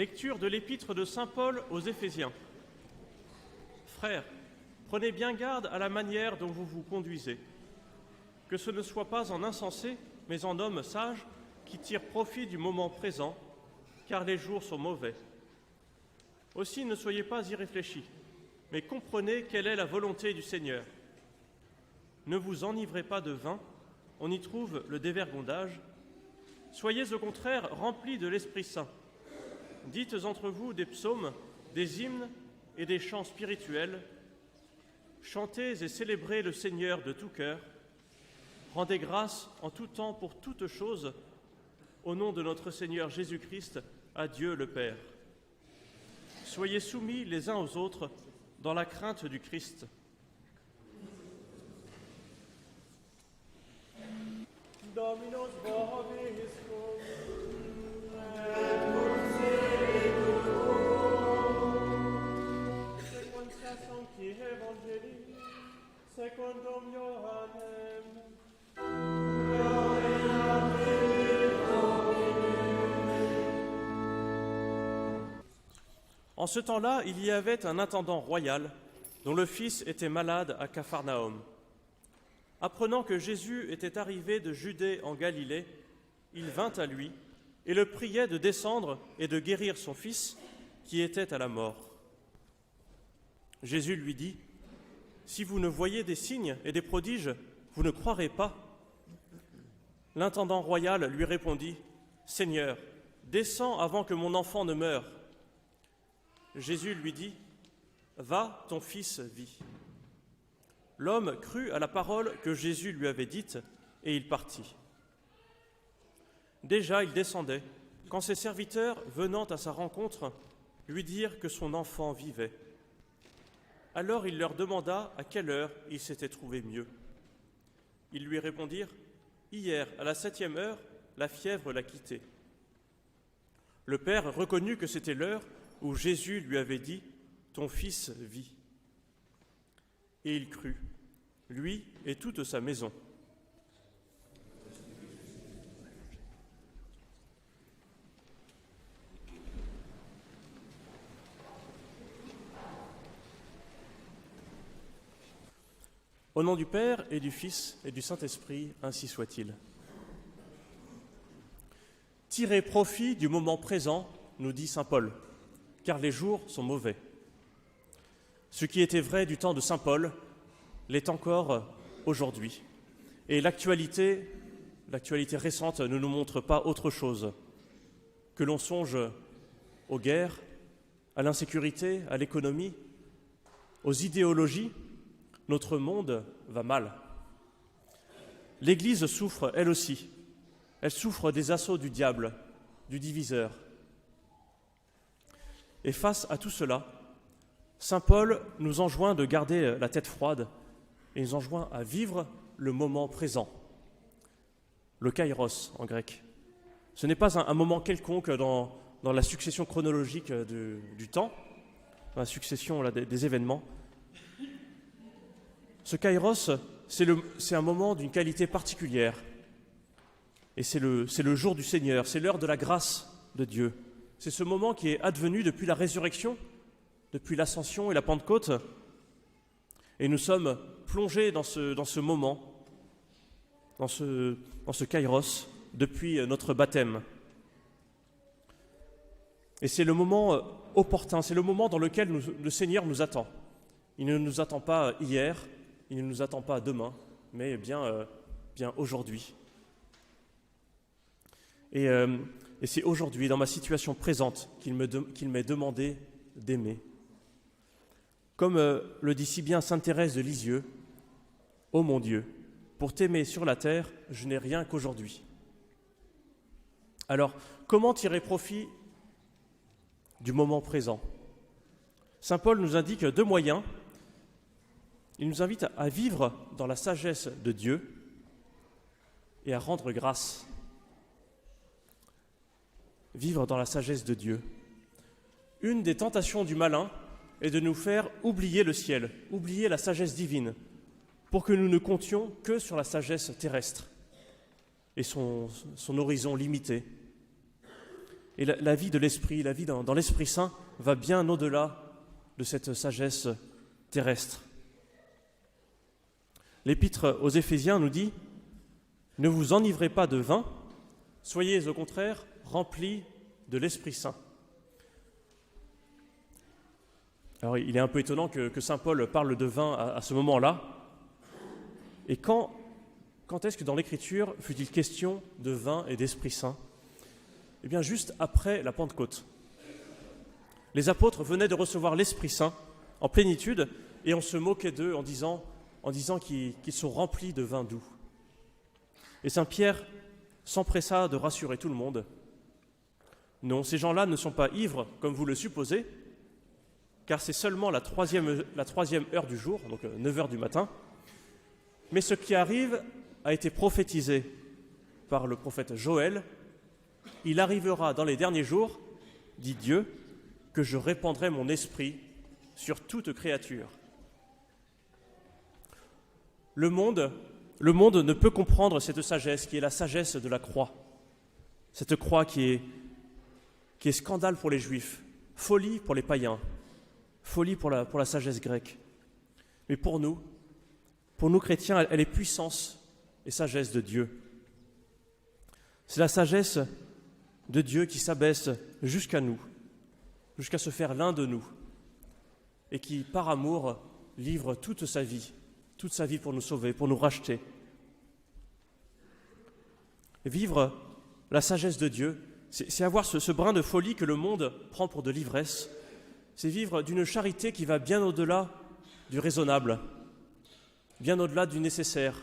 Lecture de l'épître de saint Paul aux Éphésiens. Frères, prenez bien garde à la manière dont vous vous conduisez, que ce ne soit pas en insensé, mais en homme sage, qui tire profit du moment présent, car les jours sont mauvais. Aussi ne soyez pas irréfléchis, mais comprenez quelle est la volonté du Seigneur. Ne vous enivrez pas de vin, on y trouve le dévergondage. Soyez au contraire remplis de l'Esprit Saint. Dites entre vous des psaumes, des hymnes et des chants spirituels. Chantez et célébrez le Seigneur de tout cœur. Rendez grâce en tout temps pour toutes choses, au nom de notre Seigneur Jésus-Christ, à Dieu le Père. Soyez soumis les uns aux autres dans la crainte du Christ. Dominus vobiscum, et dulce Secund Sancti Evangelii, secundum Ioannem. En ce temps-là, il y avait un intendant royal dont le fils était malade à Capharnaüm. Apprenant que Jésus était arrivé de Judée en Galilée, il vint à lui et le priait de descendre et de guérir son fils qui était à la mort. Jésus lui dit : « Si vous ne voyez des signes et des prodiges, vous ne croirez pas. » L'intendant royal lui répondit : « Seigneur, descends avant que mon enfant ne meure. » Jésus lui dit : « Va, ton fils vit. » L'homme crut à la parole que Jésus lui avait dite, et il partit. Déjà il descendait, quand ses serviteurs, venant à sa rencontre, lui dirent que son enfant vivait. Alors il leur demanda à quelle heure il s'était trouvé mieux. Ils lui répondirent : « Hier, à la 7e heure, la fièvre l'a quitté. » Le père reconnut que c'était l'heure où Jésus lui avait dit : « Ton fils vit. » Et il crut, lui et toute sa maison. Au nom du Père et du Fils et du Saint-Esprit, ainsi soit-il. Tirez profit du moment présent, nous dit saint Paul, car les jours sont mauvais. Ce qui était vrai du temps de saint Paul l'est encore aujourd'hui. Et l'actualité récente ne nous montre pas autre chose. Que l'on songe aux guerres, à l'insécurité, à l'économie, aux idéologies, notre monde va mal. L'Église souffre, elle aussi. Elle souffre des assauts du diable, du diviseur. Et face à tout cela, saint Paul nous enjoint de garder la tête froide et nous enjoint à vivre le moment présent, le kairos en grec. Ce n'est pas un moment quelconque dans la succession chronologique du temps, dans la succession des événements. Ce kairos, c'est un moment d'une qualité particulière. Et c'est le jour du Seigneur, c'est l'heure de la grâce de Dieu. C'est ce moment qui est advenu depuis la résurrection, depuis l'ascension et la Pentecôte. Et nous sommes plongés dans ce moment, dans ce kairos, depuis notre baptême. Et c'est le moment opportun, c'est le moment dans lequel le Seigneur nous attend. Il ne nous attend pas hier, il ne nous attend pas demain, mais bien aujourd'hui. Et c'est aujourd'hui, dans ma situation présente, qu'il m'est demandé d'aimer. Comme le dit si bien sainte Thérèse de Lisieux, « Ô mon Dieu, pour t'aimer sur la terre, je n'ai rien qu'aujourd'hui. » Alors, comment tirer profit du moment présent ? Saint Paul nous indique 2 moyens. Il nous invite à vivre dans la sagesse de Dieu et à rendre grâce. Vivre dans la sagesse de Dieu. Une des tentations du malin est de nous faire oublier le ciel, oublier la sagesse divine, pour que nous ne comptions que sur la sagesse terrestre et son horizon limité. Et la vie de l'Esprit, la vie dans l'Esprit Saint va bien au-delà de cette sagesse terrestre. L'Épître aux Éphésiens nous dit « Ne vous enivrez pas de vin, soyez au contraire remplis de l'Esprit Saint. » Alors il est un peu étonnant que saint Paul parle de vin à ce moment-là. Et quand est-ce que dans l'Écriture fut-il question de vin et d'Esprit Saint ? Eh bien juste après la Pentecôte. Les apôtres venaient de recevoir l'Esprit Saint en plénitude et on se moquait d'eux en disant qu'ils sont remplis de vin doux. Et saint Pierre s'empressa de rassurer tout le monde. Non, ces gens-là ne sont pas ivres comme vous le supposez, car c'est seulement la troisième heure du jour, donc 9 heures du matin. Mais ce qui arrive a été prophétisé par le prophète Joël. Il arrivera dans les derniers jours, dit Dieu, que je répandrai mon esprit sur toute créature. Le monde ne peut comprendre cette sagesse qui est la sagesse de la croix. Cette croix qui est scandale pour les Juifs, folie pour les païens, folie pour la sagesse grecque. Mais pour nous chrétiens, elle est puissance et sagesse de Dieu. C'est la sagesse de Dieu qui s'abaisse jusqu'à nous, jusqu'à se faire l'un de nous, et qui, par amour, livre toute sa vie pour nous sauver, pour nous racheter. Vivre la sagesse de Dieu, c'est avoir ce brin de folie que le monde prend pour de l'ivresse. C'est vivre d'une charité qui va bien au-delà du raisonnable, bien au-delà du nécessaire.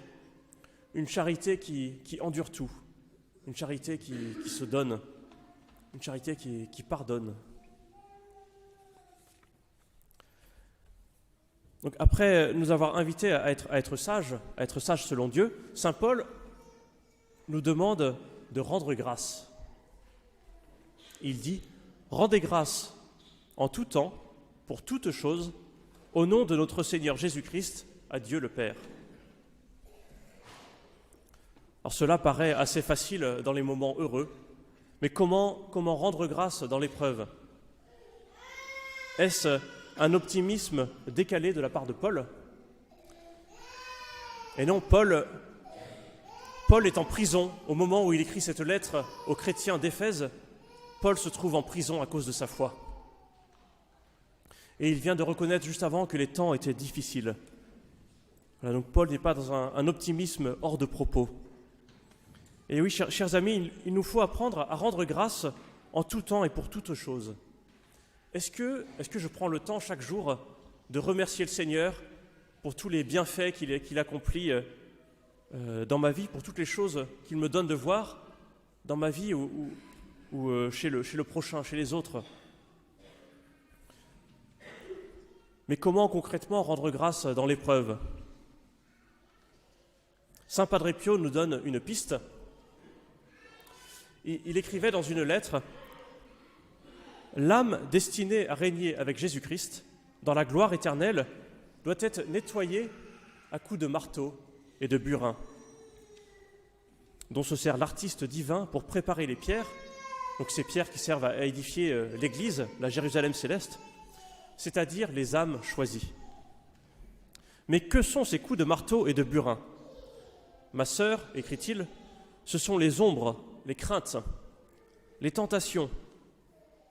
Une charité qui endure tout, une charité qui se donne, une charité qui pardonne. Donc après nous avoir invités à être sages selon Dieu, saint Paul nous demande de rendre grâce. Il dit « Rendez grâce en tout temps, pour toutes choses, au nom de notre Seigneur Jésus-Christ, à Dieu le Père. » Alors cela paraît assez facile dans les moments heureux, mais comment rendre grâce dans l'épreuve ? Est-ce un optimisme décalé de la part de Paul ? Et non, Paul est en prison au moment où il écrit cette lettre aux chrétiens d'Éphèse. Paul se trouve en prison à cause de sa foi. Et il vient de reconnaître juste avant que les temps étaient difficiles. Voilà, donc Paul n'est pas dans un optimisme hors de propos. Et oui, chers amis, il nous faut apprendre à rendre grâce en tout temps et pour toutes choses. Est-ce que je prends le temps chaque jour de remercier le Seigneur pour tous les bienfaits qu'il accomplit dans ma vie, pour toutes les choses qu'il me donne de voir dans ma vie ou chez le prochain, chez les autres ? Mais comment concrètement rendre grâce dans l'épreuve ? Saint Padre Pio nous donne une piste. Il écrivait dans une lettre « L'âme destinée à régner avec Jésus-Christ dans la gloire éternelle doit être nettoyée à coups de marteau et de burin, dont se sert l'artiste divin pour préparer les pierres, donc ces pierres qui servent à édifier l'Église, la Jérusalem céleste, c'est-à-dire les âmes choisies. Mais que sont ces coups de marteau et de burin ? Ma sœur, écrit-il, ce sont les ombres, les craintes, les tentations,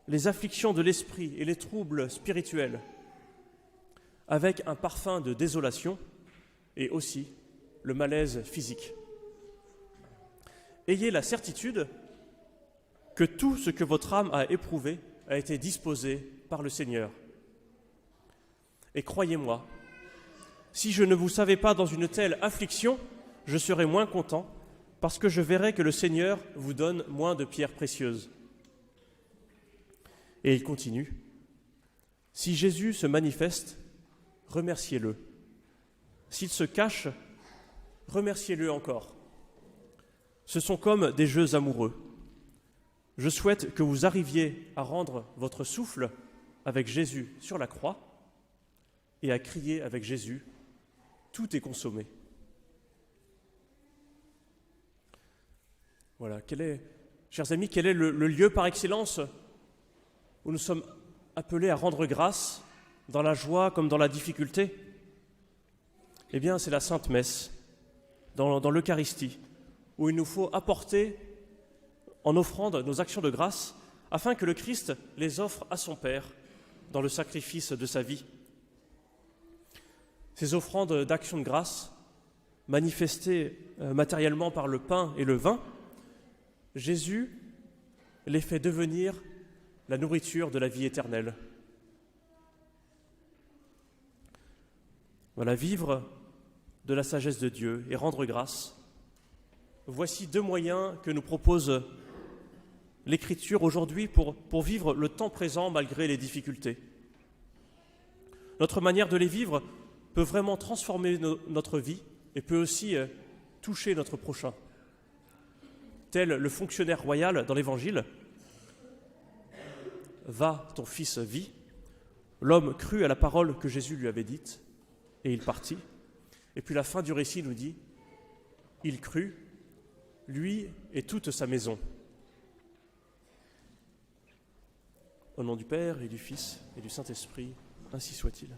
les afflictions de l'esprit et les troubles spirituels, avec un parfum de désolation et aussi le malaise physique. Ayez la certitude que tout ce que votre âme a éprouvé a été disposé par le Seigneur. Et croyez-moi, si je ne vous savais pas dans une telle affliction, je serais moins content, parce que je verrai que le Seigneur vous donne moins de pierres précieuses. Et il continue. Si Jésus se manifeste, remerciez-le. S'il se cache, remerciez-le encore. Ce sont comme des jeux amoureux. Je souhaite que vous arriviez à rendre votre souffle avec Jésus sur la croix et à crier avec Jésus, tout est consommé. Chers amis, quel est le lieu par excellence où nous sommes appelés à rendre grâce dans la joie comme dans la difficulté? Eh bien, c'est la Sainte Messe, dans l'Eucharistie, où il nous faut apporter en offrande nos actions de grâce, afin que le Christ les offre à son Père dans le sacrifice de sa vie. Ces offrandes d'action de grâce, manifestées matériellement par le pain et le vin, Jésus les fait devenir la nourriture de la vie éternelle. Voilà, vivre de la sagesse de Dieu et rendre grâce. Voici deux moyens que nous propose l'Écriture aujourd'hui pour vivre le temps présent malgré les difficultés. Notre manière de les vivre peut vraiment transformer notre vie et peut aussi toucher notre prochain. Tel le fonctionnaire royal dans l'Évangile, « Va, ton fils vit », l'homme crut à la parole que Jésus lui avait dite et il partit. Et puis la fin du récit nous dit « Il crut, lui et toute sa maison ». Au nom du Père et du Fils et du Saint-Esprit, ainsi soit-il.